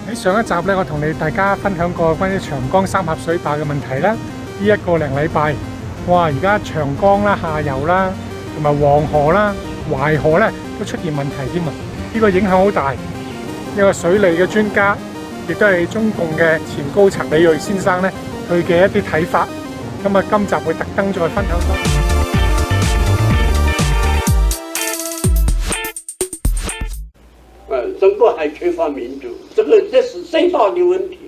喺上一集咧，我同大家分享過關於長江三峽水壩嘅問題啦。呢一個零禮拜，哇！而家長江啦、下游啦，同埋黃河啦、淮河咧都出現問題添啊！呢個影響好大。一個水利嘅專家，亦都係中共嘅前高層李銳先生咧，佢嘅一啲睇法。咁啊，今集會特登再分享多。中国还缺乏民主，这是最大的问题。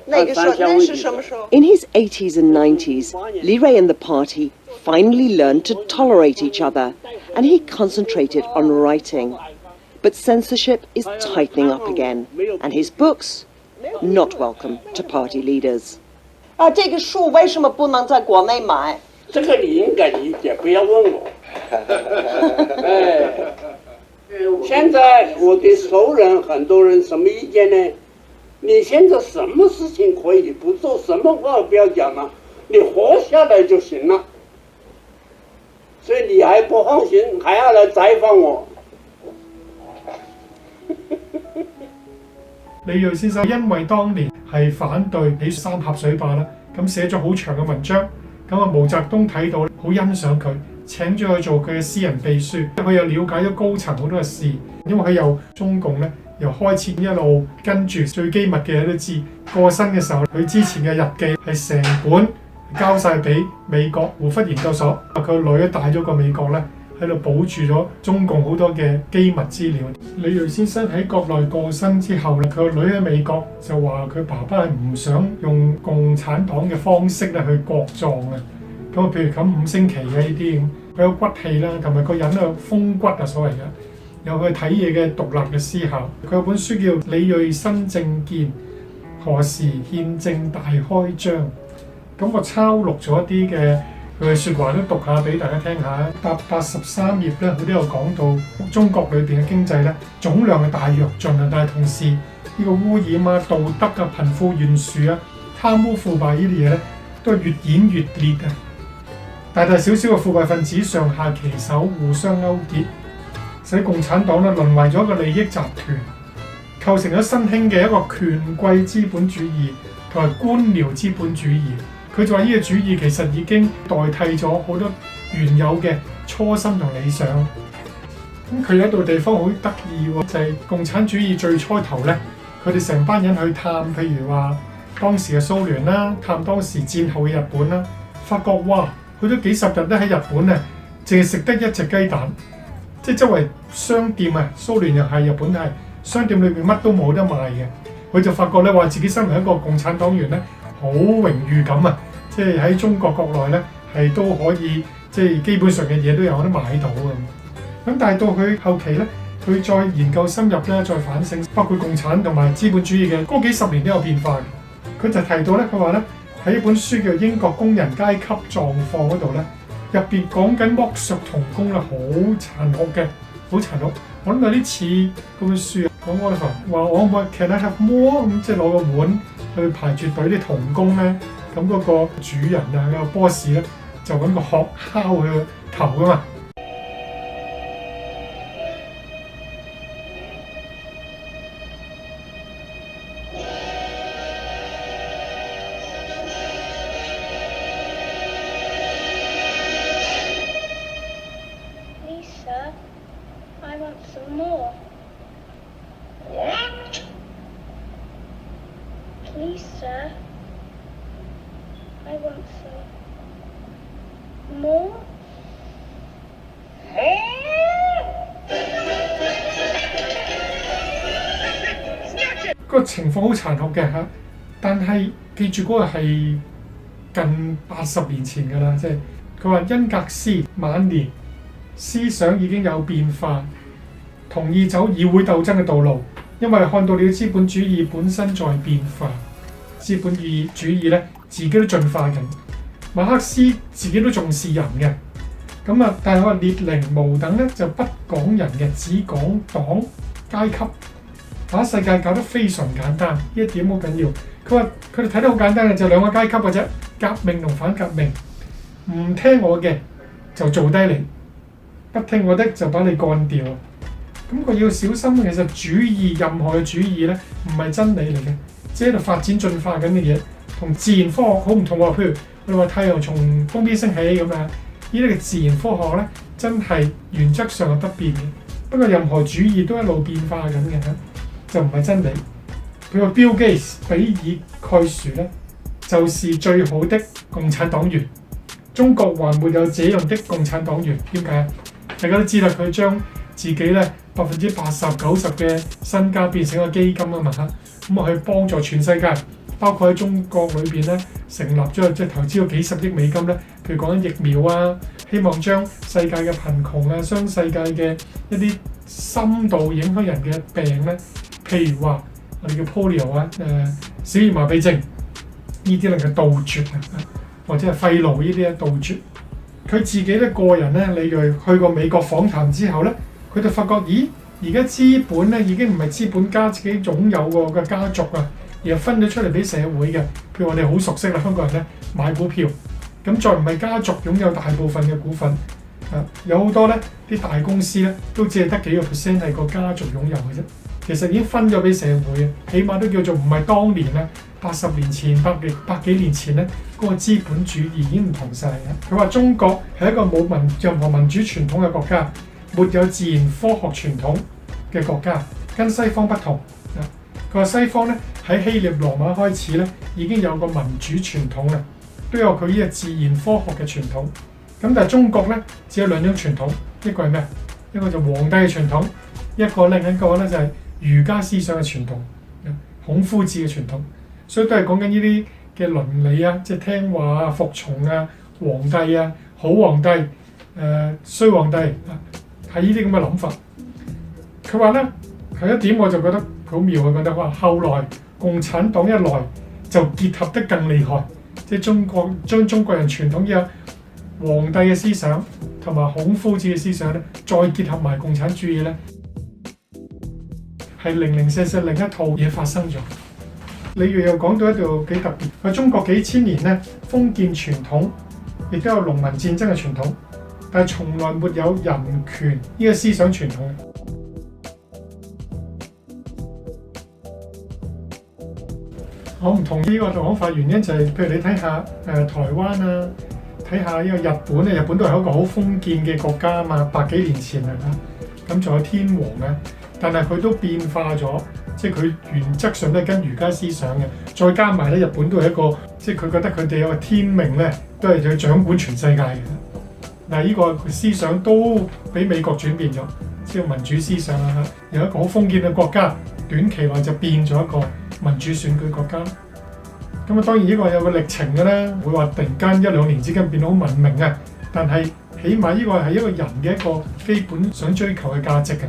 那是什么时候？ In his 80s and 90s, Li Rui and the party finally learned to tolerate each other, and he concentrated on writing. But censorship is tightening up again, and his books not welcome to party leaders. 啊，这个书为什么不能在国内买？这个你应该理解，不要问我。现在我对熟人很多人什么意见呢？你现在什么事情可以不做，什么话不要讲了，你活下来就行了。所以你还不放心，还要来采访我。李銳先生因為當年係反對起三峽水壩啦，咁寫咗好長嘅文章，咁啊毛澤東睇到好欣賞佢，請咗佢做佢嘅私人秘書，佢又了解咗高層好多嘅事，因為佢由中共咧由開始一路跟住最機密嘅嘢都知，過身嘅時候佢之前嘅日記係成本交晒俾美國胡佛研究所，佢個女帶咗個美國咧。喺度保住咗中共好多嘅機密資料。李銳先生喺國內過身之後咧，佢個女喺美國就話佢爸爸係唔想用共產黨嘅方式咧去國葬啊。咁啊，譬如冚5星旗嘅呢啲咁，佢有骨氣啦，同埋個人有風骨啊，所謂嘅，有佢睇嘢嘅獨立嘅思考。佢有本書叫《李銳新政見：何時憲政大開張》。咁我抄錄咗一啲嘅。佢嘅説話都讀下俾大家聽下。83頁咧，佢都有講到中國裏邊嘅經濟咧總量係大躍進啊，但係同時呢個污染啊、道德啊、貧富懸殊啊、貪污腐敗呢啲嘢咧都係越演越烈啊！大大小小嘅腐敗分子上下其手，互相勾結，使共產黨咧淪為咗一個利益集團，構成咗新興嘅一個權貴資本主義同埋官僚資本主義。佢就話呢個主義其實已經代替咗好多原有嘅初心同理想。咁佢有一度地方好得意喎，就係共產主義最初頭咧，佢哋成班人去探，譬如話當時嘅蘇聯啦，探當時戰後嘅日本啦，發覺哇，去咗幾十日咧喺日本啊，淨係食得一隻雞蛋，即係周圍商店啊，蘇聯又係，日本係商店裏邊乜都冇得賣嘅。佢就發覺咧話自己身為一個共產黨員咧，好榮譽感啊！即係喺中國國內咧，係都可以即係基本上嘅嘢都有得買到咁。咁但係到佢後期咧，佢再研究深入咧，再反省，包括共產同埋資本主義嘅嗰幾十年都有變化嘅。佢就提到咧，佢話咧喺一本書叫《英國工人階級狀況》嗰度咧，入邊講緊剝削童工啦，好殘酷嘅，好殘酷。我諗有啲似嗰本書啊，講 Oliver 話我可唔可以 Can I have more？ 咁即係攞個碗去排住隊啲童工咧。咁嗰個主人啊，個 boss 咧就揾個殼敲佢個頭噶嘛。Lisa, I want some more. What? Please, sir. I want some more. 個情況好殘酷嘅嚇，但係記住嗰個係近80年前㗎啦，即係佢話恩格斯晚年思想已經有變化，同意走議會鬥爭嘅道路，因為看到了資本主義本身在變化，資本主義咧自己都進化緊。馬克思自己都重視人嘅，咁啊，但係佢話列寧毛等咧就不講人嘅，只講黨階級。把世界搞得非常簡單，呢一點好緊要。佢話佢哋睇得好簡單嘅，就兩個階級嘅啫，革命同反革命。唔聽我嘅就做低你，不聽我的就把你幹掉。咁佢要小心，其實主義任何嘅主義咧，唔係真理嚟嘅，只喺度發展進化緊嘅嘢，同自然科學好唔同喎。譬如我哋話太陽從東邊升起咁樣，呢啲嘅自然科學咧，真係原則上係不變嘅。不過任何主義都一路變化緊嘅，就唔係真理。佢話 Bill Gates 比爾蓋樹咧，就是最好的共產黨員。中國還沒有這樣的共產黨員，點解？大家都知啦，佢將自己咧80%、90%嘅身家變成一個基金啊嘛嚇，咁啊去幫助全世界，包括喺中國裏邊咧成立咗即係投資咗幾十億美金咧，譬如講緊疫苗啊，希望將世界嘅貧窮啊、將世界嘅一啲深度影響人嘅病咧，譬如話我哋叫 polio 啊、小兒麻痹症呢啲能夠杜絕啊，或者係肺癆呢啲咧杜絕。佢自己咧個人咧，李銳去過美國訪談之後咧，佢就發覺，咦，而家資本咧已經唔係資本家自己擁有個家族啊，而係分咗出嚟俾社會嘅。譬如我哋好熟悉啦，香港人咧買股票，咁再唔係家族擁有大部分嘅股份，有好多咧啲大公司咧都只係得幾個%係個家族擁有嘅啫。其實已經分咗俾社會嘅，起碼都叫做唔係當年啦，80年前、百幾年前咧嗰個資本主義已經唔同晒嘅。佢話中國係一個冇任何民主傳統嘅國家，沒有自然科學傳統嘅國家，跟西方不同。佢話西方咧喺希臘羅馬開始咧已經有個民主傳統啦，都有佢呢個自然科學嘅傳統。咁但係中國咧只有兩種傳統，一個係咩？一個就皇帝嘅傳統，另一個咧就係儒家思想嘅傳統，孔夫子嘅傳統。所以都係講緊呢啲嘅倫理啊，即係聽話啊、服從啊、皇帝啊、好皇帝、衰皇帝啊，係呢啲咁嘅諗法。佢話咧係一點我就覺得好妙啊，覺得話後來共產黨一來就結合得更厲害，即係將中國人傳統嘅皇帝嘅思想同埋孔夫子嘅思想咧，再結合埋共產主義咧。係零零舍舍另一套嘢發生咗。李銳又講到一度幾特別，中國幾千年咧封建傳統，亦都有農民戰爭嘅傳統，但係從來沒有人權呢個思想傳統。我唔同意呢個講法，原因就係、譬如你睇下台灣啊，睇下呢個日本咧，日本都係一個好封建嘅國家啊嘛，百幾年前係嘛，咁仲有天皇啊。但係佢都變化咗，即係佢原則上都係跟儒家思想嘅，再加埋咧日本都係一個，即係佢覺得佢哋有個天命咧，都係要掌管全世界嘅。但係呢個思想都俾美國轉變咗，即係民主思想啊，由一個好封建嘅國家，短期內就變咗一個民主選舉國家。咁啊，當然呢個有個歷程嘅咧，會話突然間1-2年之間變到好文明啊，但係起碼呢個係一個人嘅一個基本想追求嘅價值嘅。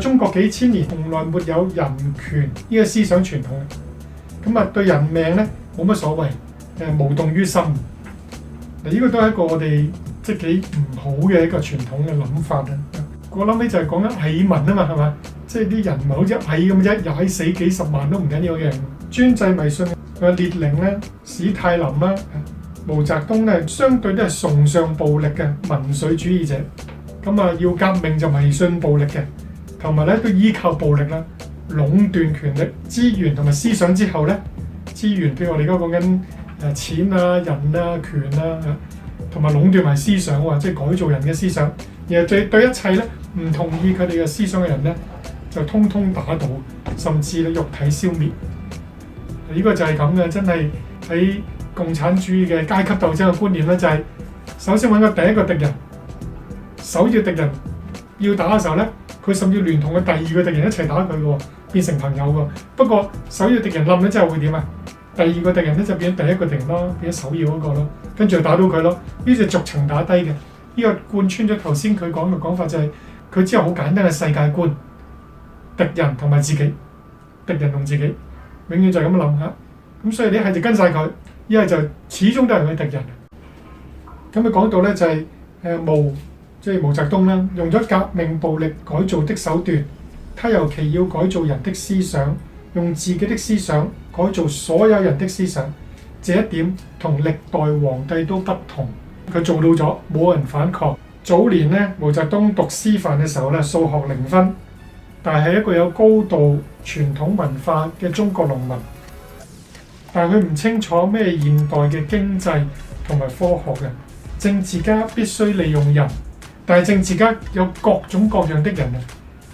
中國幾千年從來沒有人權呢個思想傳統，咁啊對人命咧冇乜所謂，無動於心。嗱，呢個都係一個我哋即係幾唔好嘅一個傳統嘅諗法啊！我諗起就係講緊蟻民啊嘛，係嘛？即係啲人唔係好似蟻咁啫，踩死幾十萬都唔緊要嘅。專制迷信，列寧咧、史太林啦、毛澤東咧，相對都係崇尚暴力嘅民粹主義者。咁啊，要革命就迷信暴力嘅。同埋咧都依靠暴力啦，壟斷權力、資源同埋思想之後咧，資源譬如我哋而家講緊錢啊、人啊、權啊，同埋壟斷埋思想喎，即係改造人嘅思想。然後對一切咧唔同意佢哋嘅思想嘅人咧，就通通打倒，甚至咧肉體消滅。呢個就係咁嘅，真係喺共產主義嘅階級鬥爭嘅觀念咧，就係首先揾個第一個敵人，首要敵人要打嘅時候咧。佢甚至聯同佢第二個敵人一齊打佢嘅喎，變成朋友喎。不過首要敵人冧咗之後會點啊？第二個敵人咧就變咗第一個敵人咯，變咗首要嗰個咯，跟住就打到佢咯。呢就逐層打低嘅。呢個貫穿咗頭先佢講嘅講法就係佢只有好簡單嘅世界觀，敵人同埋自己，敵人同自己，永遠就係咁諗下。咁所以你一係就跟晒佢，一係就始終都係佢敵人。咁佢講到咧就係即係毛澤東啦，用咗革命暴力改造的手段，他尤其要改造人的思想，用自己的思想改造所有人的思想。這一點同歷代皇帝都不同，佢做到咗，冇人反抗。早年咧，毛澤東讀師範嘅時候咧，數學0分，但係一個有高度傳統文化嘅中國農民，但係佢唔清楚咩現代嘅經濟同埋科學嘅。政治家必須利用人，但係政治家有各種各樣的人啊，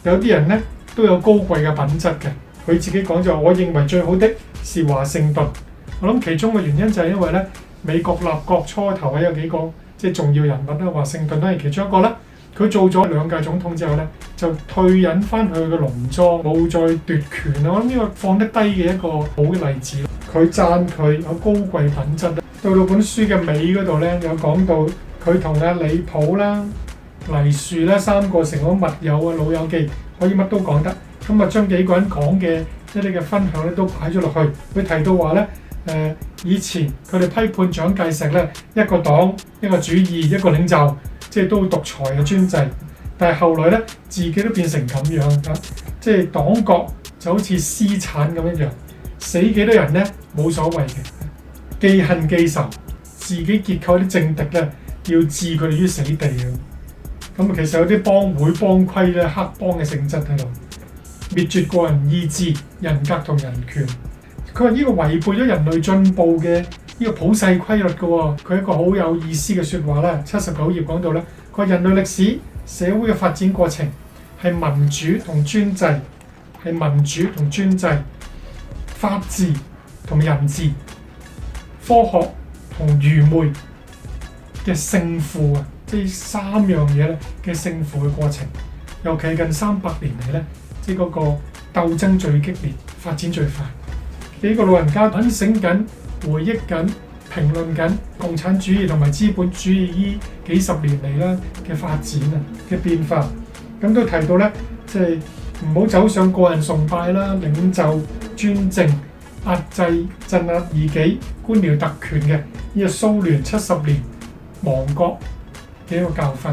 有啲人咧都有高貴嘅品質嘅。佢自己講就話：我認為最好的是華盛頓。我諗其中嘅原因就係因為咧，美國立國初頭有幾個即係重要人物啦，華盛頓都係其中一個啦。佢做咗2屆總統之後咧，就退隱翻去佢嘅農莊，冇再奪權啦。我諗呢個放得低嘅一個好嘅例子。佢讚佢有高貴品質。到本書嘅尾嗰度咧，有講到佢同阿李普啦、黎樹啦3個成咗密友啊、老友記，可以乜都講得。咁啊，將幾個人講嘅一啲嘅分享咧都擺咗落去。佢提到話咧，以前佢哋批判蔣介石咧，一個黨、一個主義、一個領袖，即係都獨裁嘅專制。但係後來咧，自己都變成咁樣啊，即係黨國就好似私產咁樣，死幾多人咧冇所謂嘅。既恨既仇，自己結構啲政敵咧，要置佢哋於死地啊！咁其實有啲幫會幫規咧，黑幫嘅性質喺度，滅絕個人意志、人格同人權。佢話呢個違背咗人類進步嘅呢個普世規律嘅喎。佢一個好有意思嘅説話咧，79頁講到咧，佢話人類歷史社會嘅發展過程係民主同專制，係民主同專制，法治同人治。科學同愚昧嘅勝負啊，即係3樣嘢咧嘅勝負嘅過程，尤其近300年嚟咧，即係嗰個鬥爭最激烈，發展最快。幾個老人家反省緊、回憶緊、評論緊共產主義同埋資本主義依幾十年嚟啦嘅發展啊嘅變化，咁都提到咧，即係唔好走上個人崇拜啦、領袖專政、壓制、鎮壓異己、官僚特權嘅呢個蘇聯70年亡國嘅一個教訓。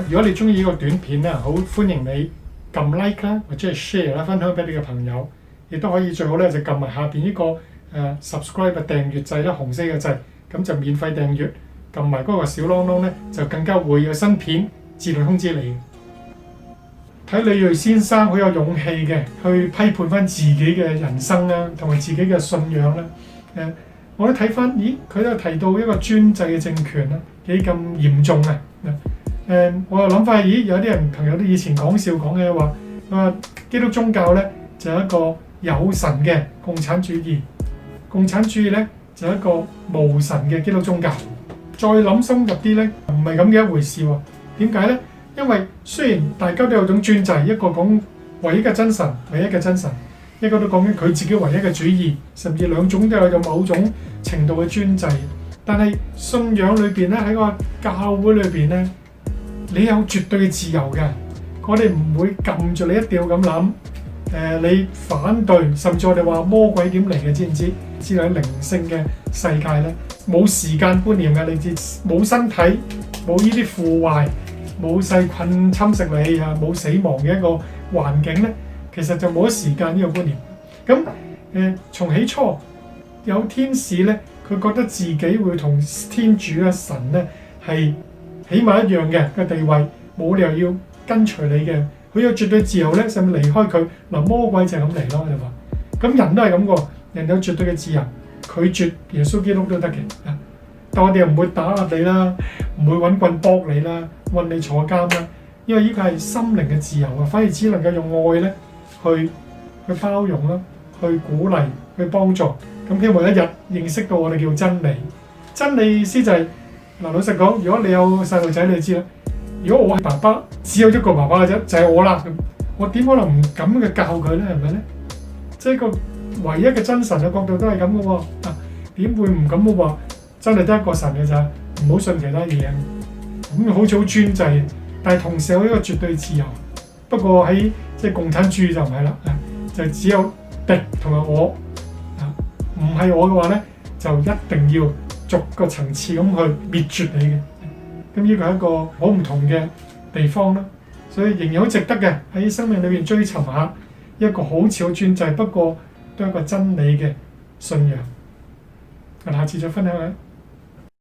如果你中意呢個短片咧，好歡迎你撳 like 啦，或者係 share 啦，分享俾你嘅朋友。亦都可以最好咧就撳埋下邊呢個subscribe 嘅訂閱掣啦，紅色嘅掣，咁就免費訂閱。撳埋嗰個小啷啷咧，就更加會有新片自動通知你。睇李銳先生好有勇氣嘅，去批判翻自己嘅人生啦，同埋自己嘅信仰啦。我都睇翻，咦，佢都提到一個專制嘅政權啦，幾咁嚴重啊！我又諗翻，咦，有啲人朋友都以前講笑講嘅話，基督宗教咧就係一個有神嘅共產主義，共產主義咧就係一個無神嘅基督宗教。再諗深入啲咧，唔係咁嘅一回事喎。點解咧？因為雖然大家都有種專制，一個講唯一嘅真神，唯一嘅真神，一個都講緊佢自己唯一嘅主義，甚至兩種都有某種程度嘅專制。但係信仰裏邊咧，喺個教會裏邊咧，你有絕對嘅自由嘅。我哋唔會撳住你一定要咁諗。你反對，甚至我哋話魔鬼點嚟嘅，知唔知？知道喺靈性嘅世界咧，冇時間觀念嘅，你知冇身體，冇呢啲腐壞。冇細菌侵蝕你啊，冇死亡嘅一個環境咧，其實就冇咗時間呢個觀念。咁從起初有天使咧，佢覺得自己會同天主啊神咧係起碼一樣嘅個地位，冇理由要跟隨你嘅。佢有絕對自由咧，甚至離開佢嗱，魔鬼就係咁嚟咯，就話。咁人都係咁個，人有絕對嘅自由，拒絕耶穌基督都得嘅。但我哋又唔會打壓你啦，唔會揾棍搏你啦，韞你坐監啦，因為呢個係心靈嘅自由啊，反而只能夠用愛咧去包容啦，去鼓勵，去幫助。咁希望一日認識到我哋叫真理。真理意思就係嗱，老實講，如果你有細路仔，你知啦。如果我係爸爸，只有一個爸爸嘅啫，就係我啦。咁我點可能唔咁嘅教佢咧？係咪咧？即係個唯一嘅真神嘅角度都係咁嘅喎。點會唔咁嘅喎？真係得一個神嘅咋，唔好信其他嘢。咁好似好專制，但係同時有一個絕對自由。不過喺即係共產主義就唔係啦，就只有敵同埋我。唔係我嘅話咧，就一定要逐個層次咁去滅絕你嘅。咁呢個係一個好唔同嘅地方啦。所以仍然好值得嘅喺生命裏邊追尋下一個好似好專制，不過都係一個真理嘅信仰。我哋下次再分享下。